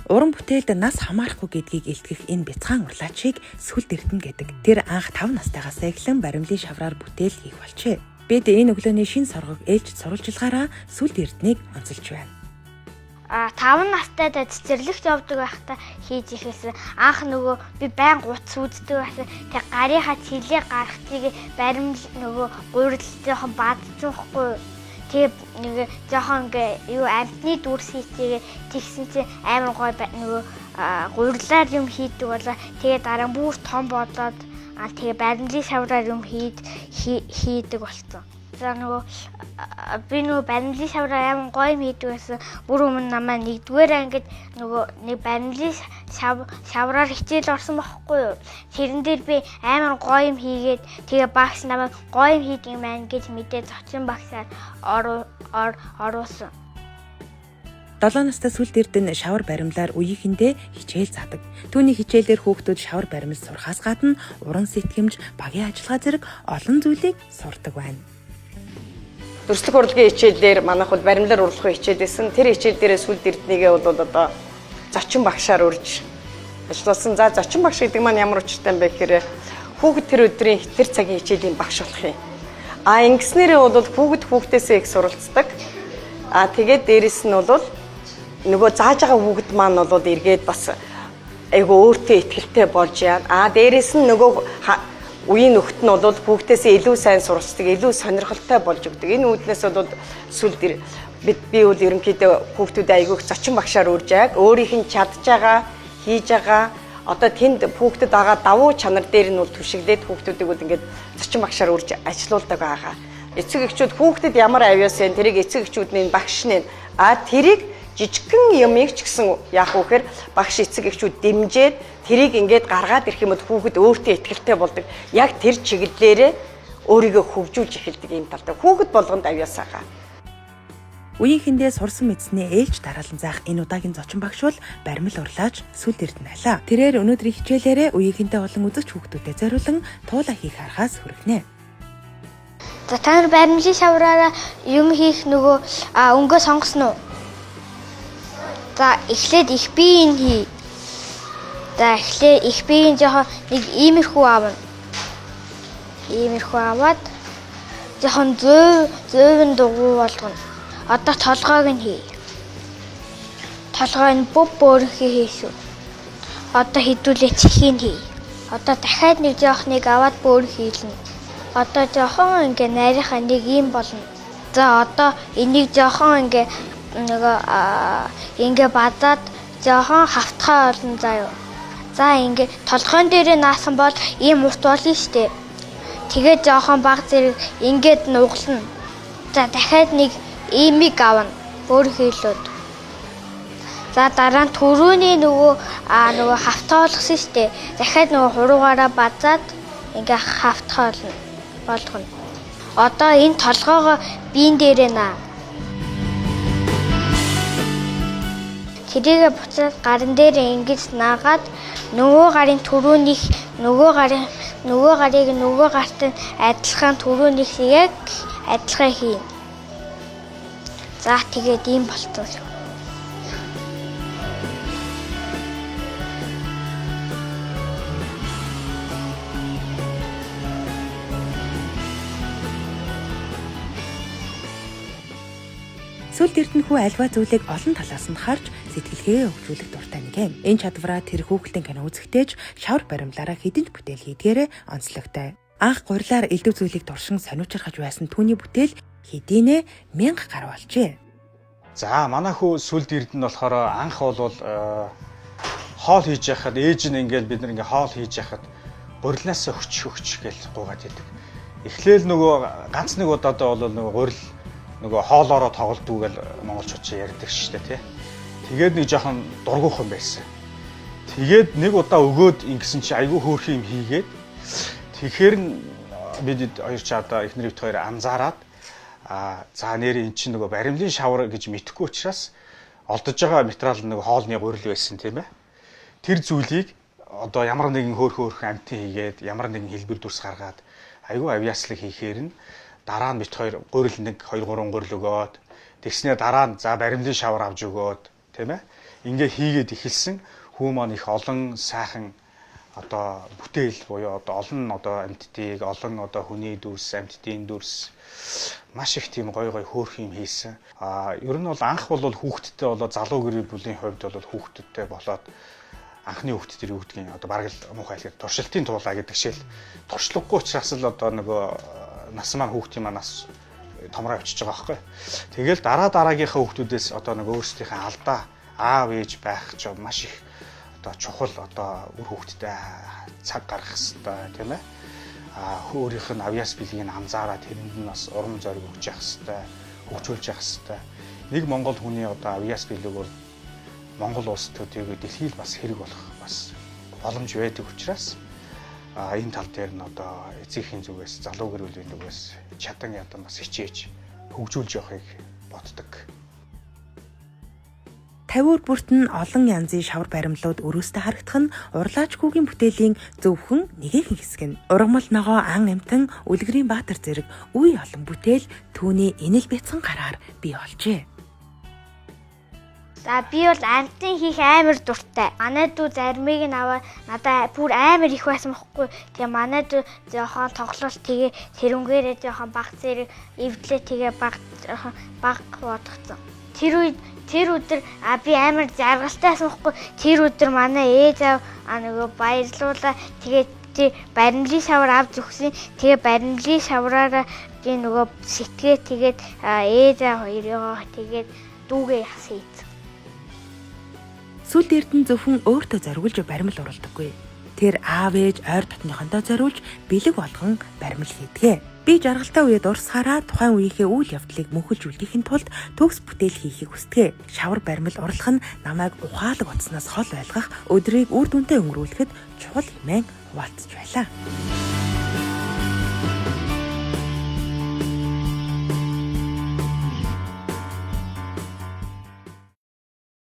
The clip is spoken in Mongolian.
Уран бүтээлд нас хамаарахгүй гэдгийг илтгэх энэ бяцхан урлаачийг Сүлд Эрдэнэ гэдэг. Тэр анх 5 настайгаас эхлэн баримлын шавраар бүтээл хийх болжээ. Бид энэ өглөөний шин соргог ээлж сурвалжилгаараа Сүлд Эрдэнэийг онцолж байна. 5 настайдаа цэцэрлэгт явдаг байхдаа хийж ихээс анх нөгөө би байн гуц үздэг байсан. Тэг гарынхаа цэлээ гаргахтыг баримл нөгөө гуйрал жоохон баадцахгүй. Тэг нэг жоохон юу амтны дүрс хийчихээ тэгсэн чинь амар гой нөгөө гуйрлаар юм хийдэг болоо. Тэгээ дараа нь бүр том бодоод тэгээ баримлын шавраар юм хийдэг болсон. За нөгөө би нөгөө баримлын шавраар амар гоё юм хийдэг байсан. Бүр өмнө намаа 1-р ангид нөгөө нэг баримлын шавраар хичээл орсон байхгүй юу. Тэрэн дээр би амар гоё юм хийгээд тэгээ багш намайг гоё юм хийдэг юм байна гэж мэдээ зочин багшаар оруулсан. 7 настай Сүлд Эрдэнэ шавар баримлаар үеийнхэндээ хичээл заадаг. Түүний хичээлээр хүүхдүүд шавар баримл сурахаас гадна уран сэтгэмж, багийн ажиллагаа зэрэг олон зүйлийг сурдаг байна. Дүрслэх урлагийн хичээлээр манайх бол баримлаар урлагын хичээл байсан. Тэр хичээл дээрээ Сүлд Эрдэнэгээ бол одоо зочин багшаар урьж ажилласан. За зочин багш гэдэг маань ямар учиртай юм бэ гэхээр хүүхэд тэр өдрийн тэр цагийн хичээлийн багш болох юм. Ингэснээрээ бол хүүхдээсээ их суралцдаг. Тэгээд дээрэс нь бол нөгөө зааж байгаа хүүхэд маань бол эргээд бас айгу өөртөө ихтэй болж яана. Дээрэс нь нөгөө үеийн нөхд нь бол хүүхдээсээ илүү сайн суралцдаг, илүү сонирхолтой болж өгдөг. Энэ үүднээс бол Сүлд би бол ерөнхийдөө хүүхдүүд айгуух зочин багшаар урьж байгааг, өөрийнх нь чадж байгаа, хийж байгаа, одоо тэнд хүүхдэд байгаа давуу чанар дээр нь бол түшиглээд хүүхдүүдийг бол ингээд зочин багшаар урьж ажилуулдаг байгаа. Эцэг эхчүүд хүүхдэд ямар авьяас вэ? Тэрийг эцэг эхчүүдний багш нь тэрийг жижигхэн юмыг ч гэсэн яах вэ гэхээр багш эцэг эхчүүд дэмжээд тэрийг ингээд гаргаад ирэх юм бол хүүхэд өөртөө ихтэй болдог. Яг тэр чиглэлээрээ өөрийгөө хөгжүүлж эхэлдэг юм талтай. Хүүхэд болгонд авьяас байгаа. Үеийнхэндээ сурсан мэдснээ ээлж дараалан заах энэ удаагийн зочин багш бол баримл урлаач Сүлд Эрдэнэ айлаа. Тэрээр өнөөдрийн хичээлээрээ үеийнхэнтэй болон үзэгч хүүхдүүдэд зориулан туулаа хийх аргаас хүргэнэ. За та нар баримлын шавраараа юм хийх нөгөө өнгөө сонгосноо. За эхлээд их биеийн хий. За эхлээд их биеийн жоохон нэг иймэрхүү аавна. Иймэрхүү аваад жоохон зөөвөн дугуй болгоно. Одоо толгойг нь хий. Толгой нь бөөрхий хийшүү. Одоо хідүүлээ чихийг хий. Одоо дахиад нэг жоохныг аваад бөөрхий хийлнэ. Одоо жоохон ингээ нарийнхаа нэг юм болно. За одоо энийг жоохон ингээ ингээ бадаад жоохон хавтгай болно заяа. За ингээ толгойн дээрээ наасан бол ийм урт болно штэ. Тэгээд жоохон баг зэрэг ингээд нуглана. За дахиад нэг имийг авна. Бөөрхийлүүд. За дараа нь түрүүний нөгөө хавтгай болгосон штэ. Дахиад нөгөө хуруугаараа базаад ингээ хавтгай болгоно. Одоо энэ толгоогоо биен дээрээ наа. Тэрийгэ буцаад гарын дээр ингэж наагаад нөгөө гарын түрүүнийх нөгөө гарыг нөгөө гарт нь адилхан түрүүнийх яг адилхан хийн. За тэгээд ийм болтон. Сүлд Эрдэнэ хүү альва зүйлийг олон талаас нь харж сэтгэлгээ хөгжүүлэх дуртай нэг юм. Энэ чадвараа тэр хүүхдийн кино үзэхтэйж шавар баримлаараа хэдэн бүтээл хийдгээрээ онцлогтой. Анх гурилаар элдв зүйлийг туршин сониучрахж байсан түүний бүтээл хэдийнэ 1000 гаруй болжээ. За манай хүү Сүлд Эрдэнэ болохоор анх бол хоол хийж яхад ээж нь ингээл бид нар ингээ хоол хийж яхад гурилнаас хөч гэж гуугаад идэг. Эхлээл нөгөө ганц нэг удаадаа бол нөгөө гурил нөгөө хоолоороо тоглолтгүй гэл монголчууд ч ярьдаг шүү дээ тий. Тэгээд нэг жоохон дургуухан байсан. Тэгээд нэг удаа өгөөд ингэсэн чи айгүй хөөрхөн юм хийгээд тэгэхээр бид хоёр ч одоо эхнэр өвт хоёр анзаараад за нэр эн чинь нөгөө баримлын шавар гэж мэдхгүй учраас олдож байгаа материал нэг хоолны гурил байсан тийм ээ. Тэр зүйлийг одоо ямар нэгэн хөөрхөн амтын хийгээд ямар нэгэн хэлбэр дүрс гаргаад айгүй авьяаслаг хийхээр нь дараа нь бит хоёр гурил 1 2 3 гурил өгөөд тэгснээр дараа нь за баримлын шавар авч өгөөд тийм ээ. ингээ хийгээд эхэлсэн хүү маань их олон сайхан одоо бүтээл буюу одоо олон одоо амьтдыг олон одоо хүний дүрс, амьтдын дүрс маш их тийм гой хөөрх юм хийсэн. Ер нь бол анх бол хүүхдтэй болоод залуу гэр бүлийн хувьд бол хүүхдтэй болоод анхны хүүхд төр юу гэдгийг одоо бараг л муухай хэлгээд туршилтын туулаа гэдэг шил туршлагагүй учраас л одоо нөгөө нас маань хүүхдийн манаас томроо авчиж байгаа байхгүй. Тэгэл дараагийнхаа хүүхдүүдээс одоо нэг өөрсдийнхээ алдаа аав ээж байх ч маш их одоо чухал одоо үр хүүхдтэй цаг гаргах хэрэгтэй тийм ээ. Өөрийнх нь авьяас билгийг анзаараад тэрэнд нь бас урам зориг өгч явах хэрэгтэй, хөгжүүлж явах хэрэгтэй. Нэг Монгол хүний одоо авьяас билэг бол Монгол улс төдийгүй дэлхийд бас хэрэг болох бас боломж байдаг учраас энэ тал дээр нь одоо эцгийн зүгээс залуу гэр бүлийн зүгээс чадан ядан бас хичээж хөгжүүлж явахыг боддог. 50-р бүрт нь олон янзын шавар баримлууд өрөөстэй харагдах нь урлаачгүйгийн бүтээлийн зөвхөн нэгэн хэсэг нь. Ургамал ногоо ан амтан үлгэрийн баатар зэрэг үе олон бүтээл түүний энэл бяцхан гараар бий болжээ. За би бол амтан хийх амар дуртай. Манай дүү зармыг нь аваад надад бүр амар их байсан бохгүй. Тэгээ манай дүү жоохон тоглолт тэгээ тэрнгээрээ жоохон баг зэрэг эвдлээ тэгээ баг бодгцсон. Тэр өдөр би амар жаргалтайсан бохгүй. Тэр өдөр манай ээж аав нөгөө баярлуулаа. Тэгээ баримлын шавар авч өгсөн. Тэгээ баримлын шавраараа би нөгөө сэтгээ тэгээд ээж аав хоёроо тэгээд дүүгээ яхсан ийц. Сүүл эрдэн зөвхөн өөртөө зориулж баримл уралдаггүй. Тэр аав ээж ойр дотныхондоо зориулж бэлэг болгон баримл хийдэг. Би жаргалтай үед урсгаараа тухайн үеийнхээ үйл явдлыг мөнхөлж үлдэхийн тулд төгс бүтээл хийхийг хүсдэг. Шавар баримл урлах нь намайг ухаалаг утаснаас хол байлгах, өдрийг үр дүнтэй өнгөрүүлэхэд чухал хэмээн хуваалцж байлаа.